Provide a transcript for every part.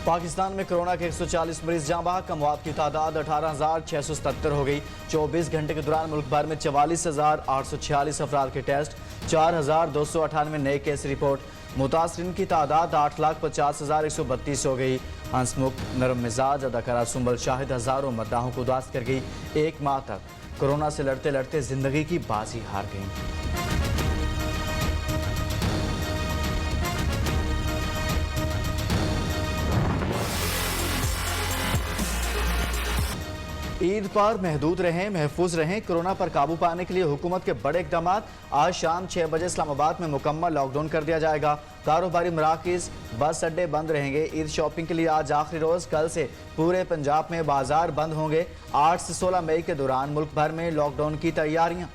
पाकिस्तान में कोरोना के 140 मरीज जाँ बहक, अमवात की तादाद 18,677 हो गई। 24 घंटे के दौरान मुल्क भर में 44,846 अफराद के टेस्ट, 4,298 नए केस रिपोर्ट। मुतासरीन की तादाद 8,50,132 हो गई। हंसमुख नरम मिजाज अदाकारा सुंबल शाहिद हजारों मद्दाहों को उदास कर गई। एक माह तक कोरोना से लड़ते लड़ते जिंदगी की बाजी हार गई। ईद पर महदूद रहें, महफूज रहें। कोरोना पर काबू पाने के लिए हुकूमत के बड़े इकदाम। आज शाम 6 बजे इस्लामाबाद में मुकम्मल लॉकडाउन कर दिया जाएगा। कारोबारी मराकज़, बस अड्डे बंद रहेंगे। ईद शॉपिंग के लिए आज आखिरी रोज़। कल से पूरे पंजाब में बाजार बंद होंगे। 8 से 16 मई के दौरान मुल्क भर में लॉकडाउन की तैयारियां।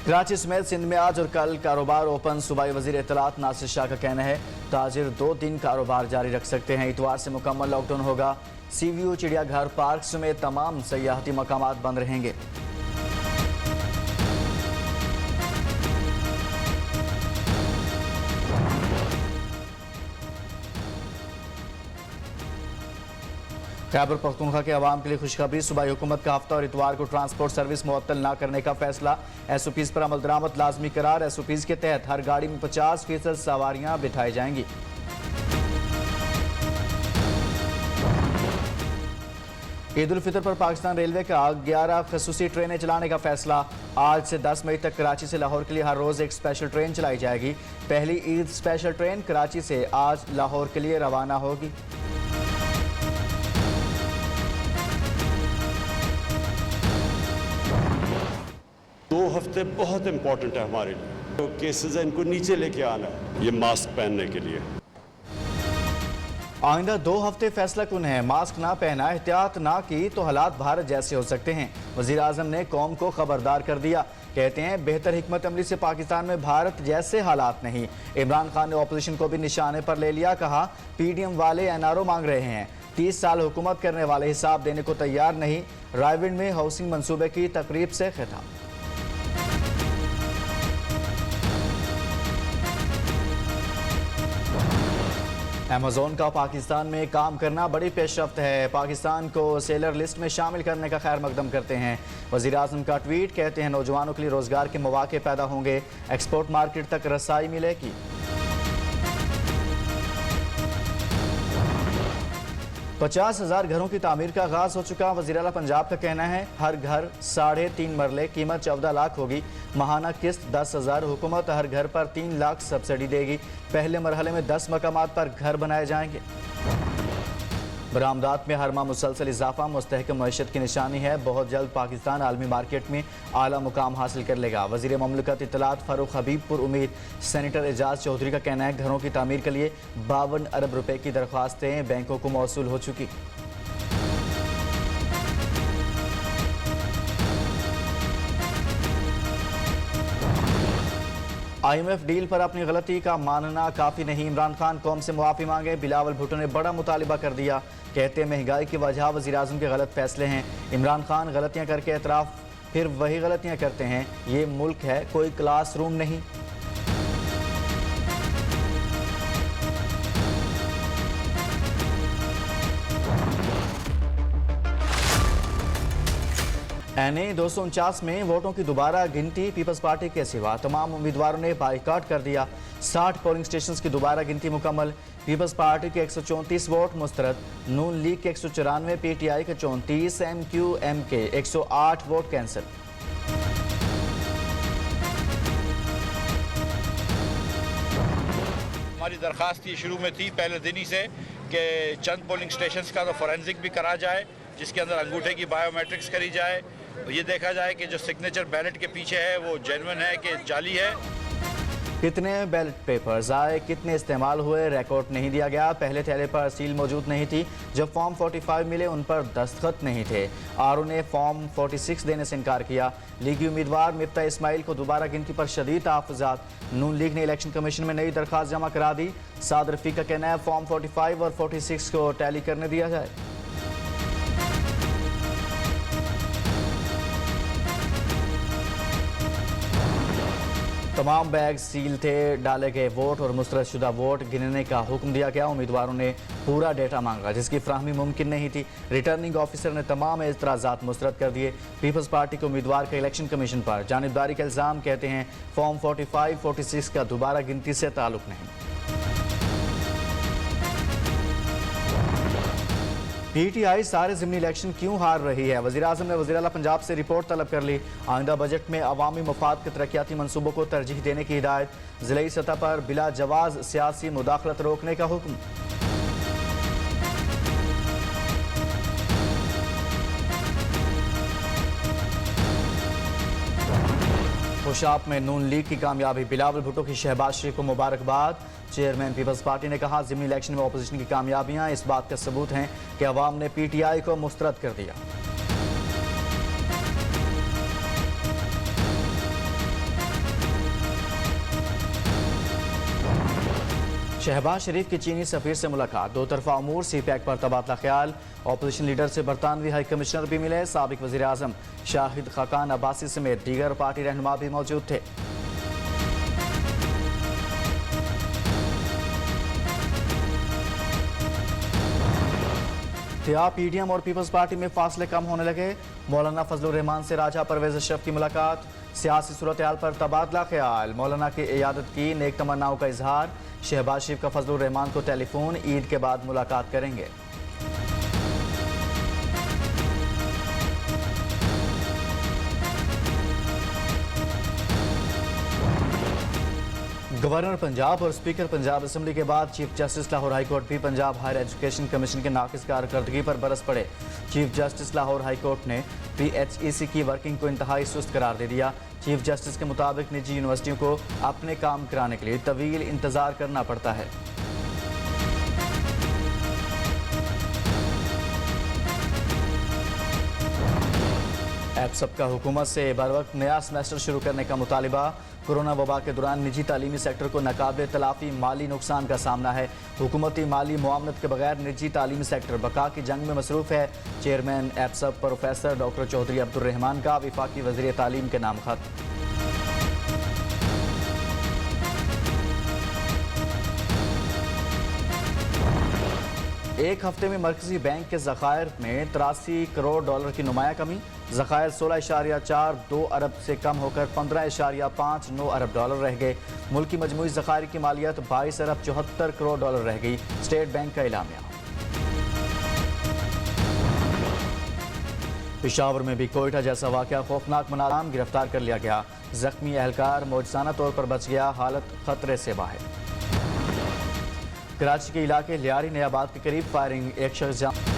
कराची समेत सिंध में आज और कल कारोबार ओपन। सूबाई वजीर इत्तलात नासिर शाह का कहना है ताजिर 2 दिन कारोबार जारी रख सकते हैं। इतवार से मुकम्मल लॉकडाउन होगा। सीवीयू, चिड़ियाघर, पार्क समेत तमाम सयाहती मकामात बंद रहेंगे। खैबर पख्तूनख्वा के अवाम के लिए खुशखबरी। सूबाई हुकूमत का हफ्ता और इतवार को ट्रांसपोर्ट सर्विस मुअत्तल न करने का फैसला। SOPs पर अमल दरामद लाजमी करार। SOPs के तहत हर गाड़ी में 50% सवारियां बिठाई जाएंगी। ईद उल फितर पर पाकिस्तान रेलवे का 11 खसूसी ट्रेनें चलाने का फैसला। आज से 10 मई तक कराची से लाहौर के लिए हर रोज एक स्पेशल ट्रेन चलाई जाएगी। पहली ईद स्पेशल ट्रेन कराची से आज लाहौर के लिए रवाना होगी। 2 हफ्ते बहुत इंपॉर्टेंट है हमारे लिए। तो केसेस हैं, इनको नीचे लेके आना है ये मास्क पहनने के लिए। आइंदा 2 हफ्ते फैसला कुन है। मास्क ना पहना, एहतियात ना की तो हालात भारत जैसे हो सकते हैं। वजीर आजम ने कौम को खबरदार कर दिया। कहते हैं बेहतर हिकमत अमली से पाकिस्तान में भारत जैसे हालात नहीं। इमरान खान ने ऑपोजिशन को भी निशाने पर ले लिया। कहा PDM वाले NRO मांग रहे हैं। 30 साल हुकूमत करने वाले हिसाब देने को तैयार नहीं। रायविंड में हाउसिंग मंसूबे की तकरीब से खिताब। अमेज़न का पाकिस्तान में काम करना बड़ी पेशरफ्त है। पाकिस्तान को सेलर लिस्ट में शामिल करने का खैर मकदम करते हैं। वज़ीर आज़म का ट्वीट। कहते हैं नौजवानों के लिए रोजगार के मौके पैदा होंगे। एक्सपोर्ट मार्केट तक रसाई मिलेगी। 50,000 घरों की तामीर का आगाज हो चुका। वज़ीर आला पंजाब का कहना है हर घर 3.5 मरले, कीमत 14 लाख होगी। माहाना किस्त 10,000। हुकूमत हर घर पर 3 लाख सब्सिडी देगी। पहले मरहले में 10 मकामात पर घर बनाए जाएंगे। बरामदात में हर माह मुसलसल इजाफा मुस्तहकम मईशत की निशानी है। बहुत जल्द पाकिस्तान आलमी मार्केट में आला मुकाम हासिल कर लेगा। वज़ीर ममलकत इत्तलात फ़ारूक हबीब पुर उम्मीद। सेनेटर एजाज चौधरी का कहना है घरों की तामीर के लिए 52 अरब रुपए की दरख्वास्तें बैंकों को मौसूल हो चुकी। IMF डील पर अपनी गलती का मानना काफ़ी नहीं। इमरान खान कौम से मुआफ़ी मांगे। बिलावल भुट्टो ने बड़ा मुतालिबा कर दिया। कहते हैं महंगाई की वजह वज़ीर आज़म के गलत फैसले हैं। इमरान खान गलतियां करके एतराफ़ फिर वही गलतियां करते हैं। ये मुल्क है, कोई क्लासरूम नहीं। NA 249 में वोटों की दोबारा गिनती। पीपल्स पार्टी के सिवा तमाम उम्मीदवारों ने बाइकाट कर दिया। 60 पोलिंग स्टेशंस की दोबारा गिनती मुकम्मल। पीपल्स पार्टी के 134 वोट मुस्तरद। नून लीग के 194, PTI के 34, MQM के 108 वोट कैंसिल। हमारी दरख्वास्त ये शुरू में थी पहले दिन ही से कि चंद पोलिंग स्टेशंस का तो फॉरेंसिक भी करा जाए, जिसके अंदर अंगूठे की बायोमेट्रिक्स करी जाए। ये देखा जाए कि जो सिग्नेचर बैलेट के पीछे है वो जेन्युइन है कि जाली है। कितने बैलेट पेपर्स आए, कितने इस्तेमाल हुए, रिकॉर्ड नहीं दिया गया। पहले थैले पर सील मौजूद नहीं थी। जब फॉर्म 45 मिले उन पर दस्तखत नहीं थे। RO ने फॉर्म 46 देने से इनकार किया। लीगी उम्मीदवार मिफ्ता इस्माइल को दोबारा गिनती पर शदीद तहफ़्फ़ुज़ात। नून लीग ने इलेक्शन कमीशन में नई दरख्वास्त जमा करा दी। साद रफ़ीक का कहना है फॉर्म 45 और 46 को टैली करने दिया जाए। तमाम बैग सील थे। डाले गए वोट और मुस्तरदशुदा वोट गिनने का हुक्म दिया गया। उम्मीदवारों ने पूरा डेटा मांगा जिसकी फ्राहमी मुमकिन नहीं थी। रिटर्निंग ऑफिसर ने तमाम एतराज़ात मुस्तरद कर दिए। पीपल्स पार्टी के उम्मीदवार का इलेक्शन कमीशन पर जानिबदारी का इल्ज़ाम, कहते हैं फॉर्म 45-46 का दोबारा गिनती से ताल्लुक नहीं। पीटीआई सारे ज़िमनी इलेक्शन क्यों हार रही है? वज़ीर आज़म ने वज़ीर आला पंजाब से रिपोर्ट तलब कर ली। आइंदा बजट में अवामी मफाद के तरक्याती मनसूबों को तरजीह देने की हिदायत। ज़िलाई सतह पर बिला जवाज़ सियासी मुदाखलत रोकने का हुक्म। खुशाब में नून लीग की कामयाबी, बिलावल भुट्टो की शहबाज शरीफ को मुबारकबाद। चेयरमैन पीपल्स पार्टी ने कहा ज़िमनी इलेक्शन में अपोजिशन की कामयाबियां इस बात का सबूत हैं कि अवाम ने पीटीआई को मुस्तरद कर दिया। शहबाज शरीफ की चीनी सफीर से मुलाकात, दो तरफा अमूर, सी पैक पर तबादला ख्याल। अपोजिशन लीडर से बरतानवी हाई कमिश्नर भी मिले। साबिक वज़ीर आज़म शाहिद खाकान अब्बासी समेत दीगर पार्टी रहनुमा भी मौजूद थे। क्या पीडीएम और पीपल्स पार्टी में फासले कम होने लगे? मौलाना फजलुर रहमान से राजा परवेज अशरफ की मुलाकात। सियासी सूरत हाल पर तबादला ख्याल, मौलाना की इयादत की, नेक तमन्नाओं का इजहार। शहबाज शरीफ का फजलुर रहमान को टेलीफोन, ईद के बाद मुलाकात करेंगे। गवर्नर पंजाब और स्पीकर पंजाब असम्बली के बाद chief justice Lahore high court भी पंजाब हायर एजुकेशन कमीशन के नाकिस कारकर्दगी पर बरस पड़े। Chief justice Lahore high court ने PHEC की वर्किंग को इंतहाई सुस्त करार दे दिया। चीफ जस्टिस के मुताबिक निजी यूनिवर्सिटियों को अपने काम कराने के लिए तवील इंतजार करना पड़ता है। एप्सप का हुकूमत से बर वक्त नया सेमेस्टर शुरू करने का मुतालिबा। कोरोना वबा के दौरान निजी तालीमी सेक्टर को नाकाबिल तलाफी माली नुकसान का सामना है। हुकूमती माली मुआवनत के बगैर निजी तालीमी सेक्टर बका की जंग में मसरूफ़ है। चेयरमैन एप्सप प्रोफेसर डॉक्टर चौधरी अब्दुल रहमान का वफाकी वज़ीर तालीम के नाम खत। एक हफ्ते में मरकजी बैंक के ज़खायर में 83 करोड़ डॉलर की नुमाया कमी। ज़खायर 16.42 अरब से कम होकर 15.59 अरब डॉलर रह गए। मुल्क की मजमूई ज़खायर की मालियत 22 अरब 74 करोड़ डॉलर रह गई। स्टेट बैंक का एलामिया। पेशावर में भी कोयटा जैसा वाक़या, खौफनाक मनाराम, गिरफ्तार कर लिया गया। जख्मी एहलकार मौजज़ाना तौर पर बच गया, हालत खतरे से बाहर। कराची के इलाके लियारी नयाबाद के करीब फायरिंग, एक शख्स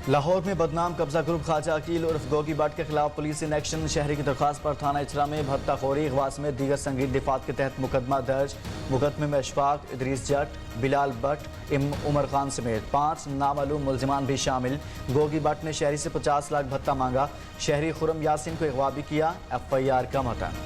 लाहौर में बदनाम कब्जा ग्रुप ख्वाजा अकील उर्फ गोगी भट्ट के खिलाफ पुलिस इन एक्शन। शहरी की दरख्वास्त पर थाना इचरा में भत्ताखोरी, अगवा में दीगर संगीन दिफात के तहत मुकदमा दर्ज। मुकदमे में अशफाक, इदरीस जट, बिलाल भट्ट, उमर खान समेत 5 नामालूम मुलजिमान भी शामिल। गोगी भट्ट ने शहरी से 50 लाख भत्ता मांगा। शहरी खुरम यासिन को अगवा भी किया। FIR का मतन।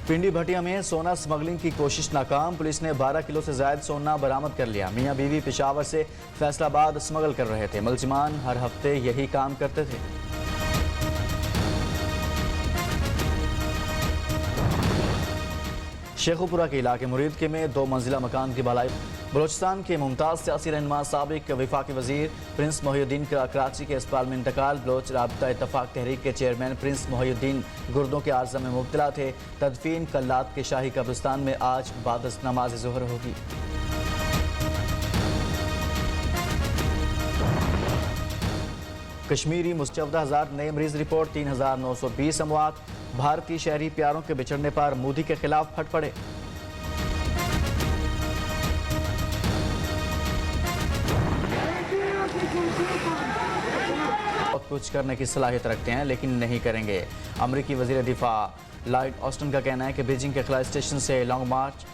पिंडी भटिया में सोना स्मगलिंग की कोशिश नाकाम। पुलिस ने 12 किलो से ज्यादा सोना बरामद कर लिया। मियां बीवी पेशावर से फैसलाबाद स्मगल कर रहे थे। मुलजिमान हर हफ्ते यही काम करते थे। शेखुपुरा के इलाके मुरीदके में 2 मंजिला मकान की भलाई। बलोचिस्तान के मुमताज़ सियासी रहनुमा साबिक वफाकी वज़ीर प्रिंस मोहिउद्दीन का कराची के अस्पताल में इंतकाल। बलोच राबता इत्तफाक तहरीक के चेयरमैन प्रिंस मोहिउद्दीन गुर्दों के आर्जा में मुब्तला थे। तदफीन कल्लात के शाही कब्रिस्तान में आज बाद नमाज ज़ोहर होगी। कश्मीरी मुस्तवदा 1000 नए मरीज रिपोर्ट, 3920 अमवात। भारतीय शहरी प्यारों के बिछड़ने पर मोदी के खिलाफ फट पड़े। कुछ करने की सलाहियत रखते हैं लेकिन नहीं करेंगे। अमरीकी वजीर दिफा लॉयड ऑस्टिन का कहना है कि बीजिंग के खिलाई स्टेशन से लॉन्ग मार्च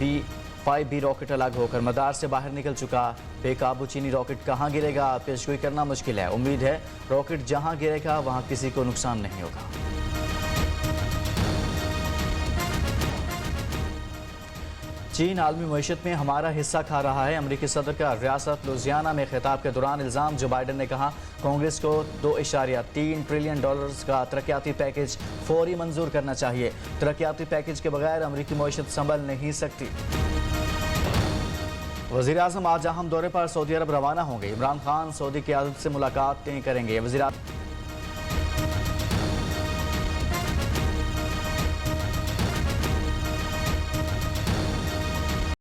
B-5B रॉकेट अलग होकर मदार से बाहर निकल चुका। बेकाबू चीनी रॉकेट कहां गिरेगा पेशगोई करना मुश्किल है। उम्मीद है रॉकेट जहां गिरेगा वहां किसी को नुकसान नहीं होगा। चीन आलमी मईशत में हमारा हिस्सा खा रहा है। अमरीकी सदर का रियासत लुजियाना में खिताब के दौरान इल्ज़ाम। जो बाइडन ने कहा कांग्रेस को $2.3 ट्रिलियन का तरक्याती पैकेज फौरी मंजूर करना चाहिए। तरक्याती पैकेज के बगैर अमरीकी मईशत संभल नहीं सकती। वज़ीर आज़म आज अहम दौरे पर सऊदी अरब रवाना होंगे। इमरान खान सऊदी क़यादत से मुलाकातें करेंगे। वज़ीर